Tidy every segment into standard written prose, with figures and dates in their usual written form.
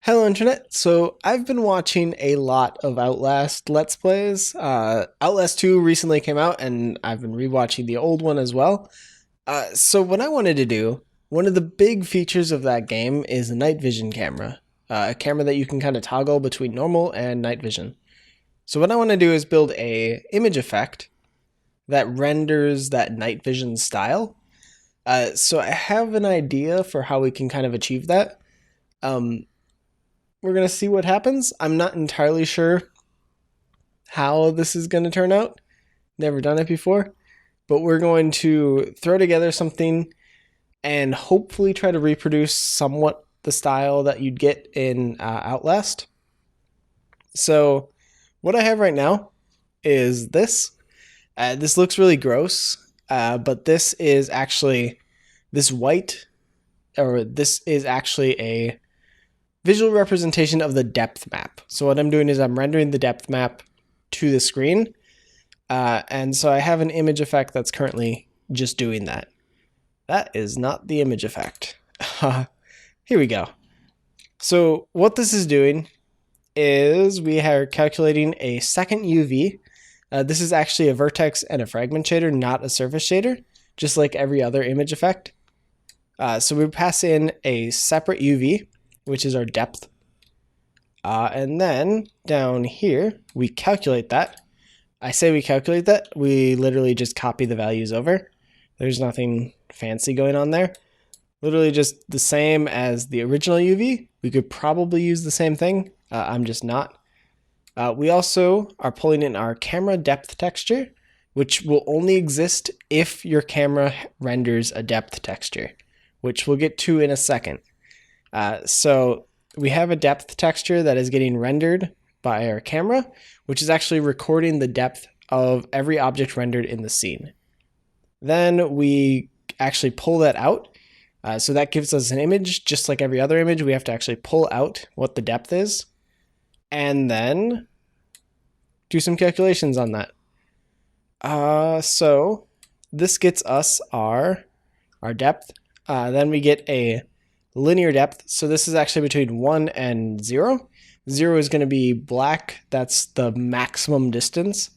Hello Internet, so I've been watching a lot of Outlast Let's Plays. Outlast 2 recently came out and I've been rewatching the old one as well. So what I wanted to do, one of the big features of that game is a night vision camera. A camera that you can kind of toggle between normal and night vision. So what I want to do is build a image effect that renders that night vision style. So I have an idea for how we can kind of achieve that. We're going to see what happens. I'm not entirely sure how this is going to turn out. Never done it before. But we're going to throw together something and hopefully try to reproduce somewhat the style that you'd get in Outlast. So what I have right now is this. This looks really gross, but this is actually this is actually a visual representation of the depth map. So what I'm doing is I'm rendering the depth map to the screen. And so I have an image effect that's currently just doing that. That is not the image effect. Here we go. So what this is doing is we are calculating a second UV. This is actually a vertex and a fragment shader, not a surface shader, just like every other image effect. So we pass in a separate UV, which is our depth. And then down here, we calculate that. I say we calculate that, we literally just copy the values over. There's nothing fancy going on there. Literally just the same as the original UV. We could probably use the same thing. I'm just not. We also are pulling in our camera depth texture, which will only exist if your camera renders a depth texture, which we'll get to in a second. So we have a depth texture that is getting rendered by our camera, which is actually recording the depth of every object rendered in the scene. Then we actually pull that out. So that gives us an image, just like every other image. We have to actually pull out what the depth is and then do some calculations on that. So this gets us our depth. Then we get a linear depth. So this is actually between 1 and 0. 0 is going to be black. That's the maximum distance.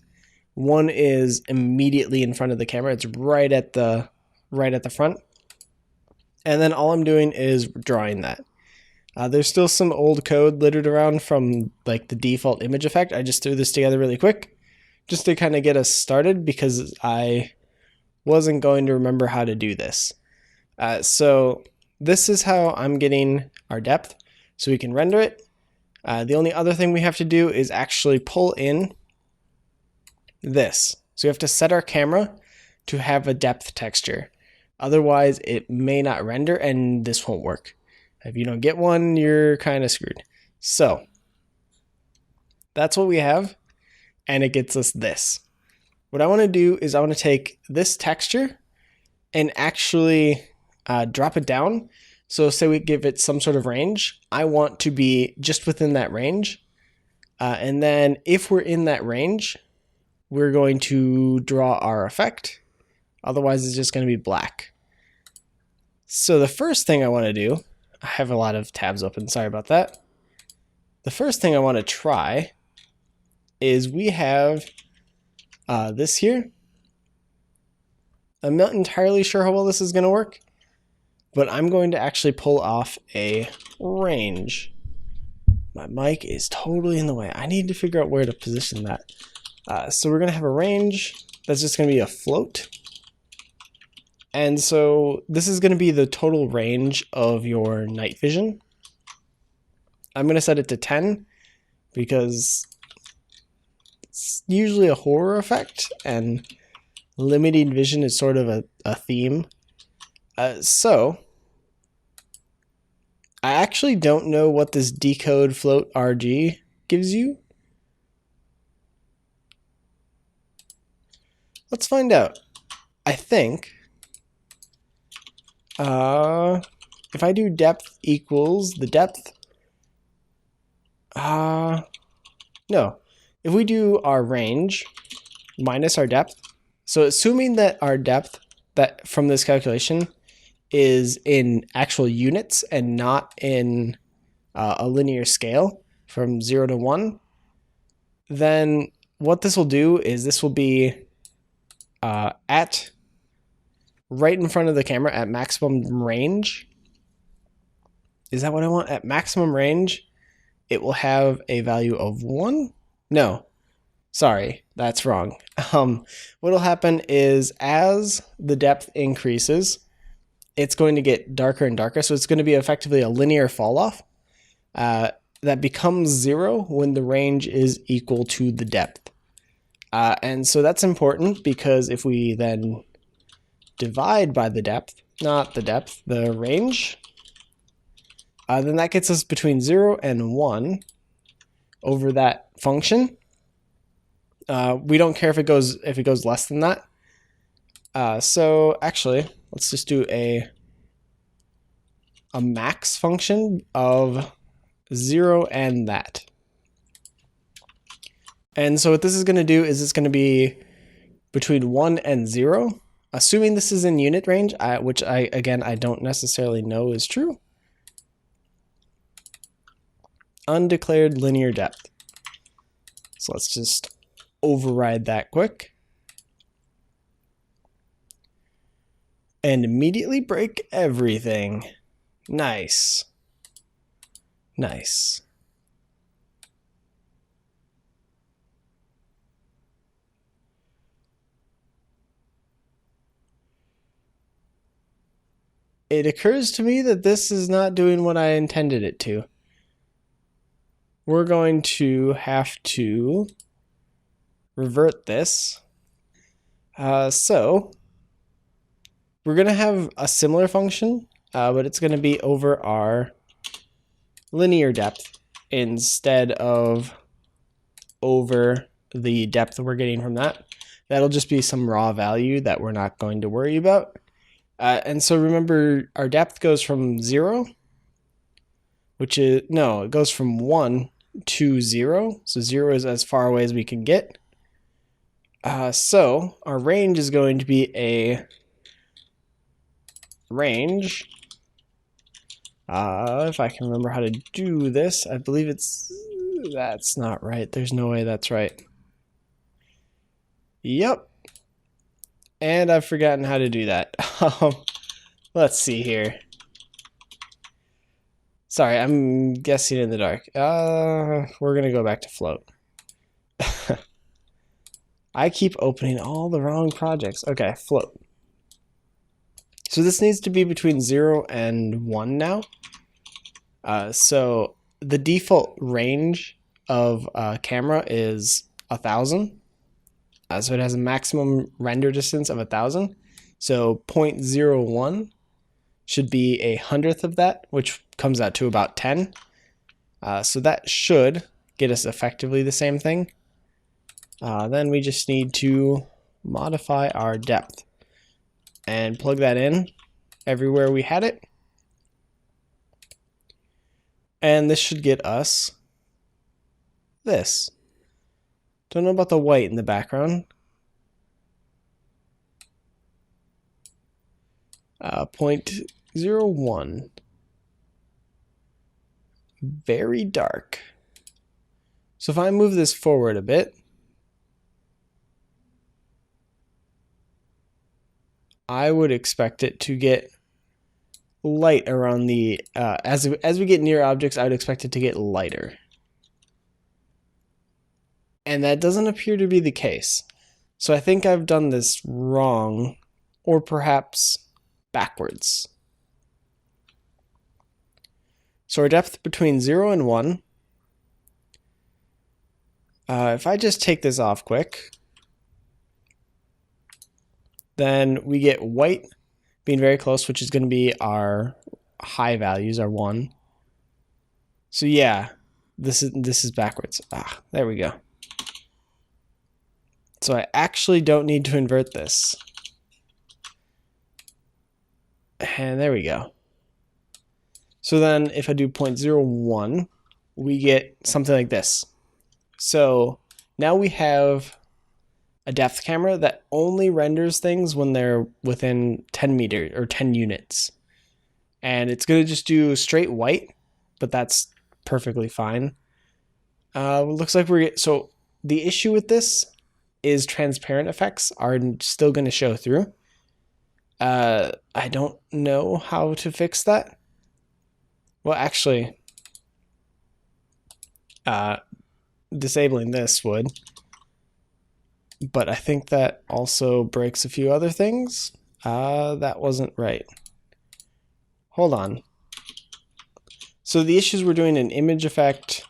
1 is immediately in front of the camera. It's right at the front. And then all I'm doing is drawing that. There's still some old code littered around from like the default image effect. I just threw this together really quick just to kind of get us started because I wasn't going to remember how to do this. So this is how I'm getting our depth so we can render it. The only other thing we have to do is actually pull in this. So we have to set our camera to have a depth texture. Otherwise, it may not render and this won't work. If you don't get one, you're kind of screwed. So that's what we have, and it gets us this. What I want to do is I want to take this texture and actually drop it down. So say we give it some sort of range. I want to be just within that range. And then if we're in that range, we're going to draw our effect. Otherwise, it's just going to be black. So the first thing I want to do, I have a lot of tabs open, sorry about that. The first thing I want to try is we have this here. I'm not entirely sure how well this is going to work, but I'm going to actually pull off a range. My mic is totally in the way. I need to figure out where to position that. So we're going to have a range that's just going to be a float. And so this is going to be the total range of your night vision. I'm going to set it to 10 because it's usually a horror effect and limiting vision is sort of a theme. So I actually don't know what this decode float RG gives you. Let's find out. I think if I do depth equals the depth, no, if we do our range minus our depth, so assuming that our depth that from this calculation is in actual units and not in a linear scale from 0 to 1, then what this will do is this will be at right in front of the camera at maximum range. Is that what I want? At maximum range, it will have a value of 1. No, sorry, that's wrong. What'll happen is as the depth increases, it's going to get darker and darker. So it's going to be effectively a linear fall off that becomes 0 when the range is equal to the depth. And so that's important because if we then divide by the depth, not the depth, the range, then that gets us between 0 and 1 over that function. We don't care if it goes less than that. So actually, let's just do a max function of 0 and that. And so what this is going to do is it's going to be between 1 and 0, assuming this is in unit range, which I don't necessarily know is true. Undeclared linear depth. So let's just override that quick. And immediately break everything. Nice. Nice. It occurs to me that this is not doing what I intended it to. We're going to have to revert this. So we're going to have a similar function, but it's going to be over our linear depth instead of over the depth we're getting from that. That'll just be some raw value that we're not going to worry about. And so remember, our depth goes from 0, which is, no, it goes from 1 to 0. So 0 is as far away as we can get. So our range is going to be a range. If I can remember how to do this, I believe that's not right. There's no way that's right. Yep. And I've forgotten how to do that. Let's see here. Sorry, I'm guessing in the dark. We're gonna go back to float. I keep opening all the wrong projects. Okay, float. So this needs to be between 0 and 1 now. So the default range of a camera is 1,000. So it has a maximum render distance of 1,000. So 0.01 should be 1/100th of that, which comes out to about 10. So that should get us effectively the same thing. Then we just need to modify our depth and plug that in everywhere we had it. And this should get us this. Don't know about the white in the background. 0.01. Very dark. So if I move this forward a bit, I would expect it to get light around the, as we get near objects, I would expect it to get lighter. And that doesn't appear to be the case. So I think I've done this wrong, or perhaps backwards. So our depth between 0 and 1. If I just take this off quick, then we get white being very close, which is going to be our high values, our 1. So yeah, this is backwards. There we go. So I actually don't need to invert this. And there we go. So then if I do 0.01, we get something like this. So now we have a depth camera that only renders things when they're within 10 meters or 10 units. And it's going to just do straight white, but that's perfectly fine. Looks like so the issue with this is transparent effects are still going to show through. I don't know how to fix that. Well, actually, disabling this would, but I think that also breaks a few other things. That wasn't right. Hold on. So the issues we're doing an image effect.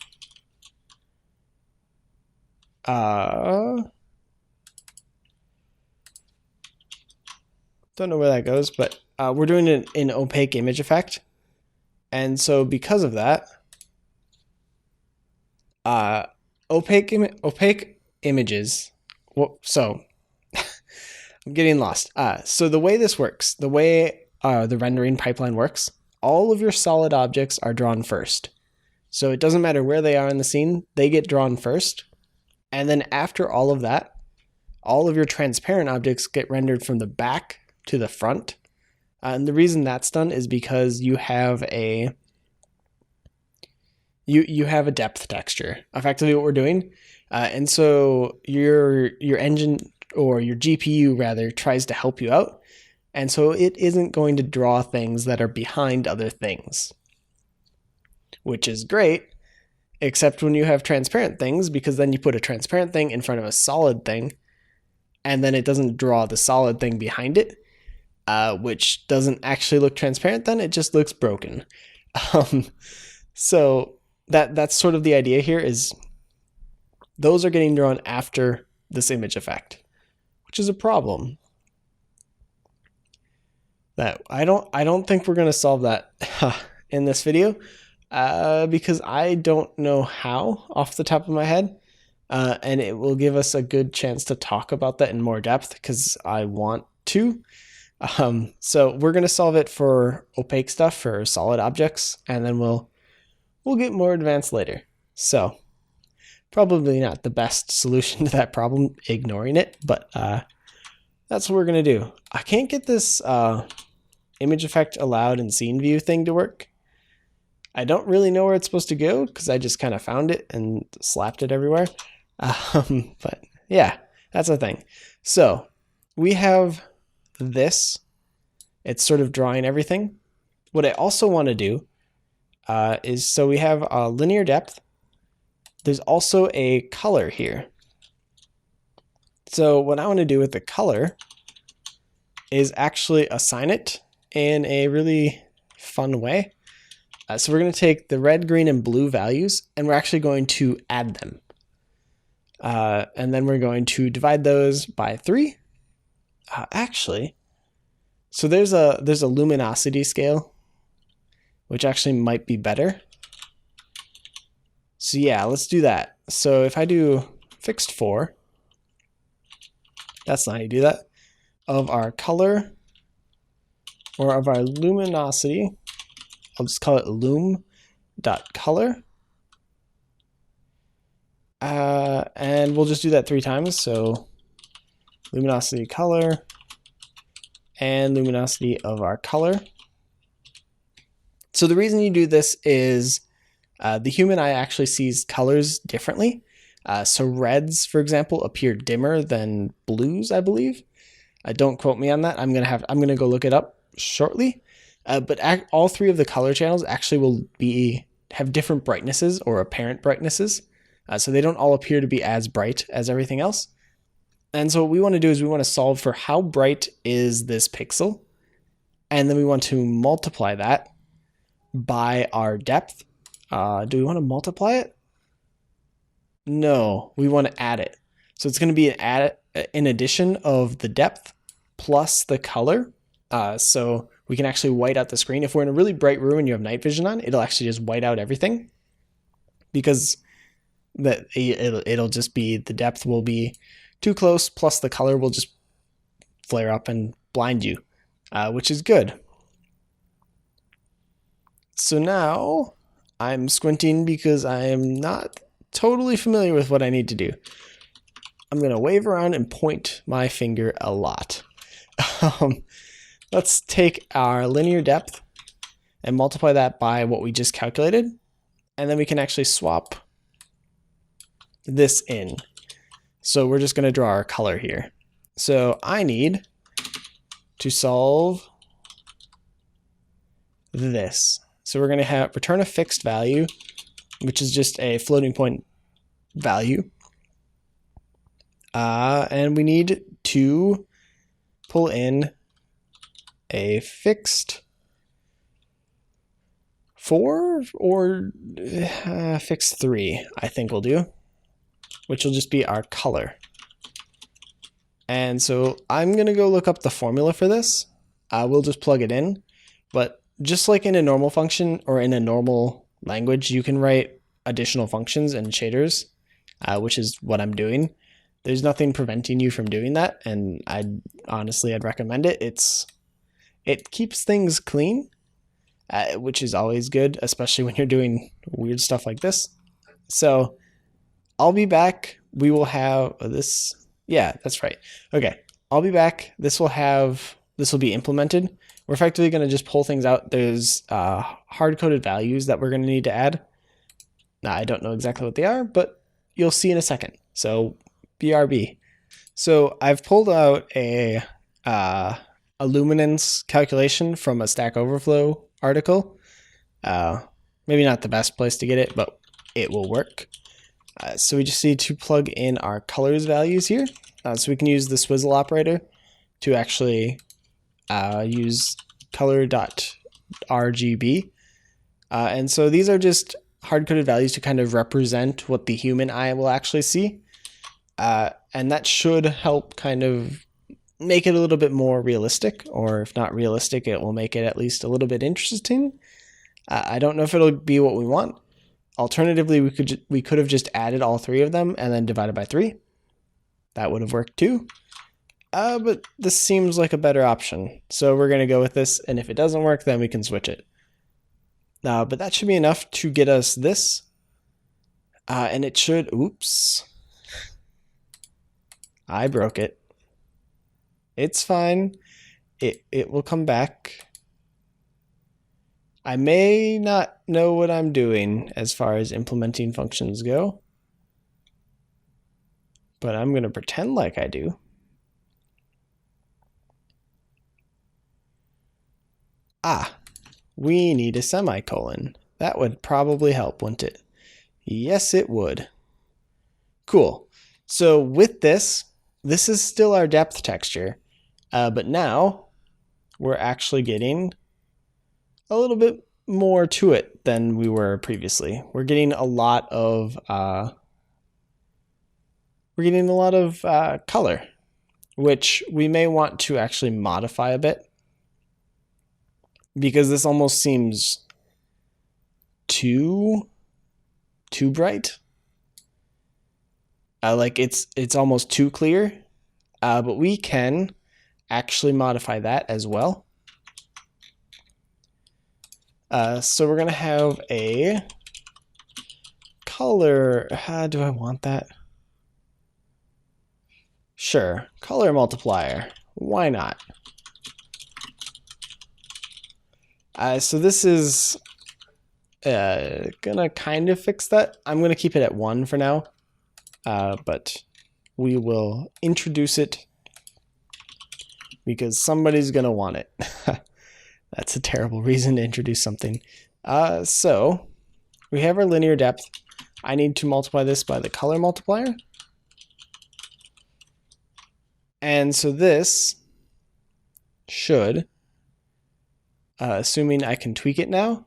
Don't know where that goes, but we're doing an opaque image effect. And so because of that, opaque images. Well, so I'm getting lost. So the way this works, the way the rendering pipeline works, all of your solid objects are drawn first. So it doesn't matter where they are in the scene, they get drawn first. And then after all of that, all of your transparent objects get rendered from the back to the front. And the reason that's done is because you have a depth texture, effectively what we're doing. And so your engine, or your GPU rather, tries to help you out. And so it isn't going to draw things that are behind other things, which is great, except when you have transparent things, because then you put a transparent thing in front of a solid thing, and then it doesn't draw the solid thing behind it, which doesn't actually look transparent, then it just looks broken. So that's sort of the idea here, is those are getting drawn after this image effect, which is a problem. That I don't think we're going to solve that in this video, because I don't know how off the top of my head, and it will give us a good chance to talk about that in more depth because I want to. So we're going to solve it for opaque stuff, for solid objects, and then we'll get more advanced later. So probably not the best solution to that problem, ignoring it, but that's what we're going to do. I can't get this image effect allowed in scene view thing to work. I don't really know where it's supposed to go because I just kind of found it and slapped it everywhere. But yeah, that's the thing. So we have this. It's sort of drawing everything. What I also want to do is, so we have a linear depth. There's also a color here. So what I want to do with the color is actually assign it in a really fun way. So we're going to take the red, green, and blue values, and we're actually going to add them. And then we're going to divide those by 3. Actually, so there's a luminosity scale, which actually might be better. So yeah, let's do that. So if I do fixed 4, that's not how you do that, of our color, or of our luminosity, I'll just call it lum.color. And we'll just do that 3 times. So luminosity color and luminosity of our color. So the reason you do this is the human eye actually sees colors differently. So reds, for example, appear dimmer than blues, I believe. Don't quote me on that. I'm gonna go look it up shortly. But all 3 of the color channels actually will have different brightnesses, or apparent brightnesses. So they don't all appear to be as bright as everything else. And so what we want to do is we want to solve for how bright is this pixel. And then we want to multiply that by our depth. Do we want to multiply it? No, we want to add it. So it's going to be an addition of the depth plus the color. So we can actually white out the screen. If we're in a really bright room and you have night vision on, it'll actually just white out everything, because it'll just be, the depth will be too close, plus the color will just flare up and blind you, which is good. So now I'm squinting because I am not totally familiar with what I need to do. I'm going to wave around and point my finger a lot. Let's take our linear depth and multiply that by what we just calculated. and then we can actually swap this in. So we're just going to draw our color here. So I need to solve this. So we're going to have return a fixed value, which is just a floating point value. And we need to pull in a fixed 4 or fixed 3, I think we'll do, which will just be our color. And so I'm going to go look up the formula for this. We'll just plug it in. But just like in a normal function or in a normal language, you can write additional functions and shaders, which is what I'm doing. There's nothing preventing you from doing that, and I'd recommend it. It keeps things clean, which is always good, especially when you're doing weird stuff like this. So I'll be back. We will have this. Yeah, that's right. Okay, I'll be back. This will be implemented. We're effectively going to just pull things out. There's hard-coded values that we're going to need to add. Now, I don't know exactly what they are, but you'll see in a second. So BRB. So I've pulled out a luminance calculation from a Stack Overflow article. Maybe not the best place to get it, but it will work. So we just need to plug in our colors values here. So we can use the swizzle operator to actually use color.rgb. And so these are just hard-coded values to kind of represent what the human eye will actually see. And that should help kind of make it a little bit more realistic, or if not realistic, it will make it at least a little bit interesting. I don't know if it'll be what we want. Alternatively, we could have just added all 3 of them and then divided by 3. That would have worked too. But this seems like a better option. So we're going to go with this, and if it doesn't work, then we can switch it. But that should be enough to get us this. And it should, oops. I broke it. It's fine. It will come back. I may not know what I'm doing as far as implementing functions go, but I'm going to pretend like I do. We need a semicolon. That would probably help, wouldn't it? Yes, it would. Cool. So with this is still our depth texture, but now we're actually getting a little bit more to it than we were previously. We're getting a lot of color, which we may want to actually modify a bit, because this almost seems too bright. Like it's almost too clear, but we can actually modify that as well. So we're gonna have a color. Do I want that? Sure, color multiplier. Why not? So this is gonna kind of fix that. I'm gonna keep it at 1 for now, but we will introduce it because somebody's gonna want it. That's a terrible reason to introduce something. So we have our linear depth. I need to multiply this by the color multiplier. And so this should, assuming I can tweak it now,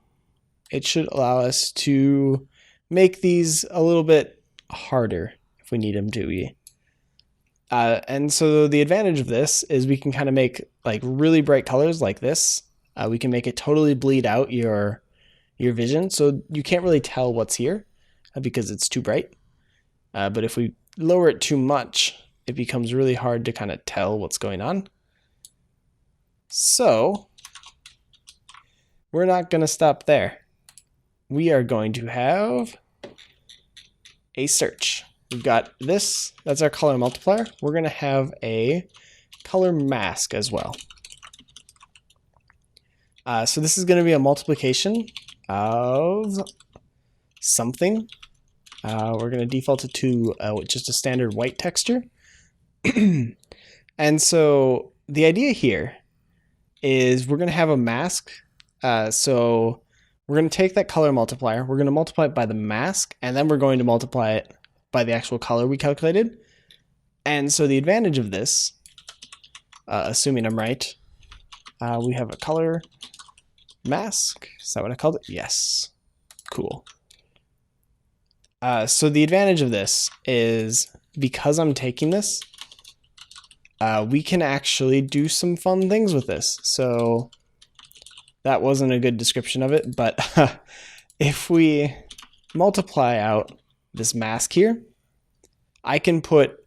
it should allow us to make these a little bit harder if we need them to be. And so the advantage of this is we can kind of make like really bright colors like this. We can make it totally bleed out your vision, so you can't really tell what's here because it's too bright. But if we lower it too much, it becomes really hard to kind of tell what's going on. So we're not going to stop there. We are going to have a search. We've got this, that's our color multiplier. We're going to have a color mask as well. So this is going to be a multiplication of something. We're going to default it to just a standard white texture. And so the idea here is we're going to have a mask. So we're going to take that color multiplier, we're going to multiply it by the mask, and then we're going to multiply it by the actual color we calculated. And so the advantage of this, assuming I'm right, we have a color mask. Is that what I called it? Yes. Cool. So the advantage of this is because I'm taking this, we can actually do some fun things with this. So that wasn't a good description of it, but if we multiply out this mask here, I can put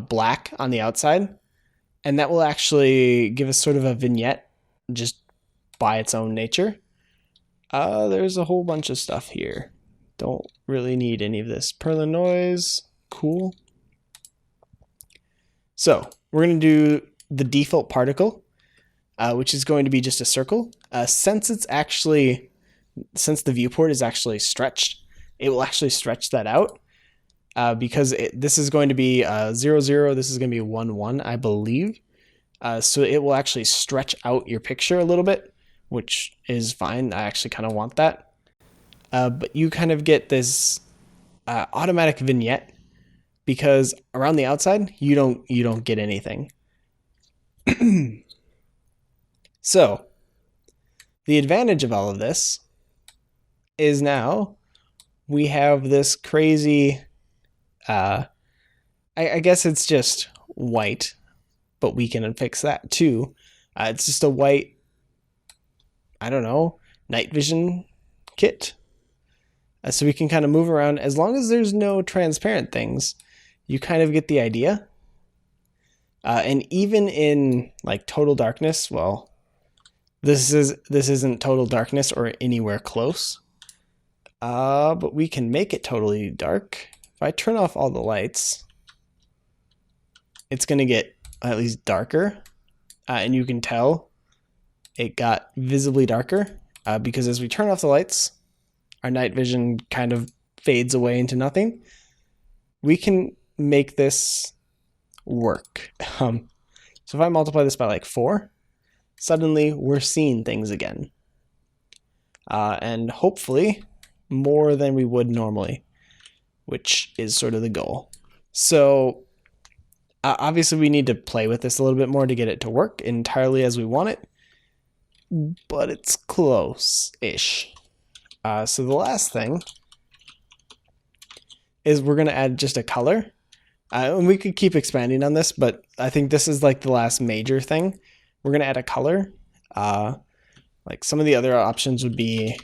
black on the outside, and that will actually give us sort of a vignette just by its own nature. There's a whole bunch of stuff here. Don't really need any of this. Perlin noise, cool. So we're going to do the default particle, which is going to be just a circle. Since the viewport is actually stretched, it will actually stretch that out because this is going to be 0, 0. This is going to be 1, 1, I believe. So it will actually stretch out your picture a little bit, which is fine. I actually kind of want that. But you kind of get this automatic vignette because around the outside you don't get anything. So the advantage of all of this is now we have this crazy I guess it's just white, but we can fix that too. It's just a white, I don't know, night vision kit. So we can kind of move around. As long as there's no transparent things, you kind of get the idea. And even in like total darkness, well, this isn't total darkness or anywhere close. But we can make it totally dark. If I turn off all the lights, it's going to get at least darker. And you can tell it got visibly darker because as we turn off the lights, our night vision kind of fades away into nothing. We can make this work. So if I multiply this by like 4, suddenly we're seeing things again. And hopefully more than we would normally, which is sort of the goal. So obviously we need to play with this a little bit more to get it to work entirely as we want it, but it's close-ish. So the last thing is we're going to add just a color. And we could keep expanding on this, but I think this is like the last major thing. We're going to add a color. Like some of the other options would be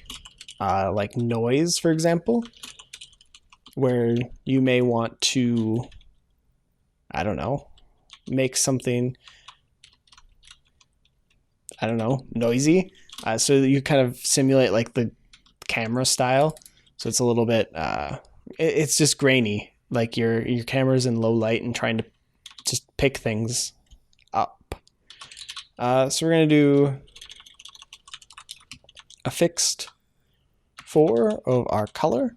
like noise, for example, where you may want to, I don't know, make something, I don't know, noisy. So that you kind of simulate like the camera style, so it's a little bit it's just grainy, like your camera's in low light and trying to just pick things up. So we're going to do a fixed 4 of our color.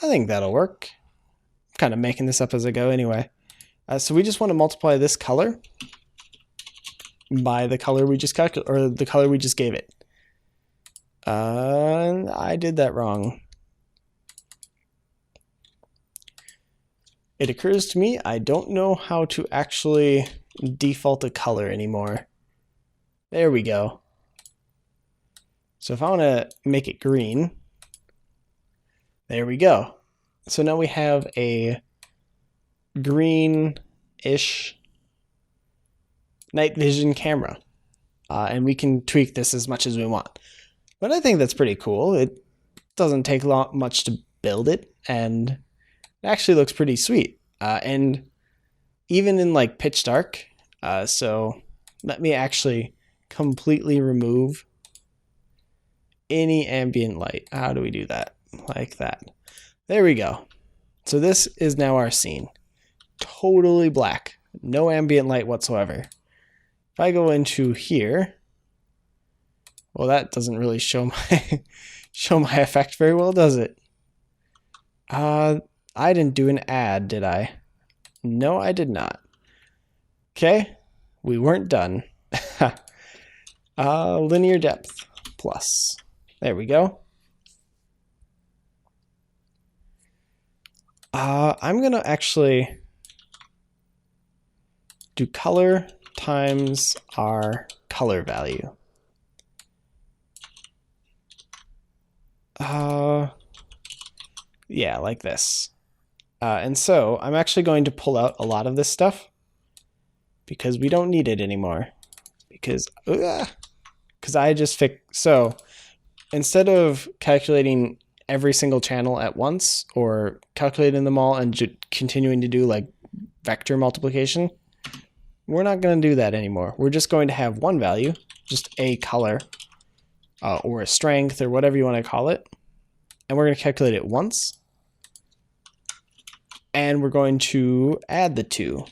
I think that'll work. I'm kind of making this up as I go anyway. So we just want to multiply this color by the color we just calculated, or the color we just gave it. I did that wrong. It occurs to me I don't know how to actually default a color anymore. There we go. So if I want to make it green, there we go. So now we have a green-ish night vision camera. And we can tweak this as much as we want. But I think that's pretty cool. It doesn't take much to build it, and it actually looks pretty sweet. And even in like pitch dark, so let me actually completely remove any ambient light. How do we do that? Like that. There we go. So this is now our scene. Totally black. No ambient light whatsoever. If I go into here, well, that doesn't really show my show my effect very well, does it? I didn't do an ad, did I? No, I did not. Okay, we weren't done. Linear depth plus. There we go. I'm gonna actually do color times our color value. Yeah, like this. And so I'm actually going to pull out a lot of this stuff because we don't need it anymore. Because I just fixed. So instead of calculating every single channel at once or calculating them all and continuing to do like vector multiplication, we're not going to do that anymore. We're just going to have one value, just a color or a strength or whatever you want to call it. And we're going to calculate it once. And we're going to add the two.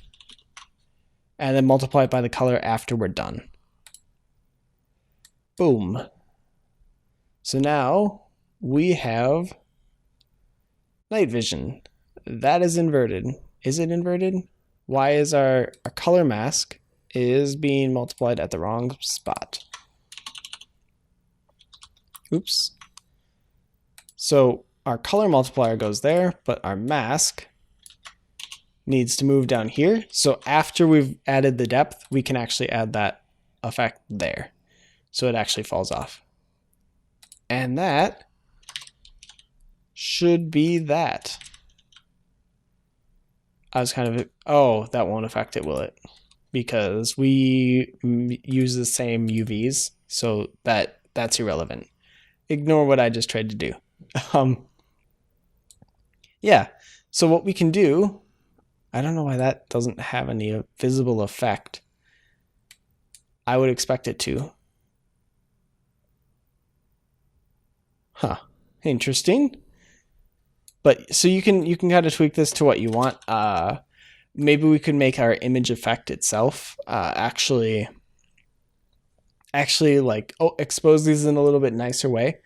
And then multiply it by the color after we're done. Boom. So now we have night vision. That is inverted. Is it inverted? Why is our color mask is being multiplied at the wrong spot? Oops. So our color multiplier goes there, but our mask needs to move down here. So after we've added the depth, we can actually add that effect there. So it actually falls off. And that should be that. I was kind of, oh, that won't affect it, will it? Because we use the same UVs, so that's irrelevant. Ignore what I just tried to do. Yeah, so what we can do, I don't know why that doesn't have any visible effect. I would expect it to. Huh, interesting. But so you can kind of tweak this to what you want. Maybe we could make our image effect itself actually like expose these in a little bit nicer way,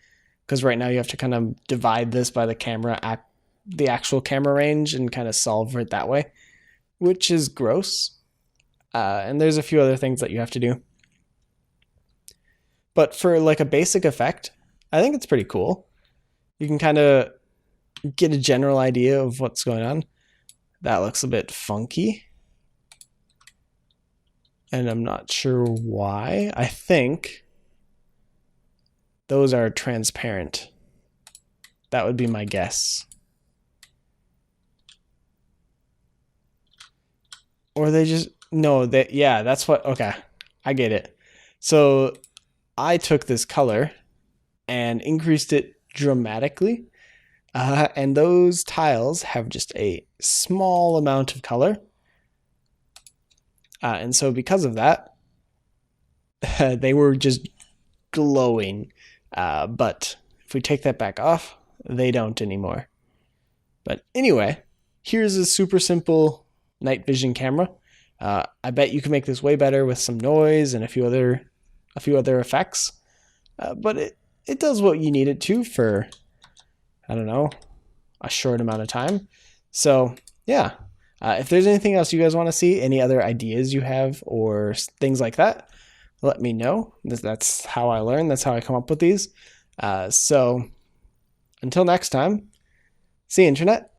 because right now you have to kind of divide this by the actual camera range and kind of solve it that way, which is gross. And there's a few other things that you have to do. But for like a basic effect, I think it's pretty cool. You can kind of get a general idea of what's going on. That looks a bit funky. And I'm not sure why. I think those are transparent. That would be my guess. Or they just, no, yeah, that's what, okay, I get it. So I took this color and increased it dramatically. And those tiles have just a small amount of color. And so because of that, they were just glowing. But if we take that back off, they don't anymore. But anyway, here's a super simple night vision camera. I bet you can make this way better with some noise and a few other effects. But it does what you need it to for, I don't know, a short amount of time. So yeah, if there's anything else you guys want to see, any other ideas you have or things like that, let me know. That's how I learn. That's how I come up with these. So until next time, see you, Internet.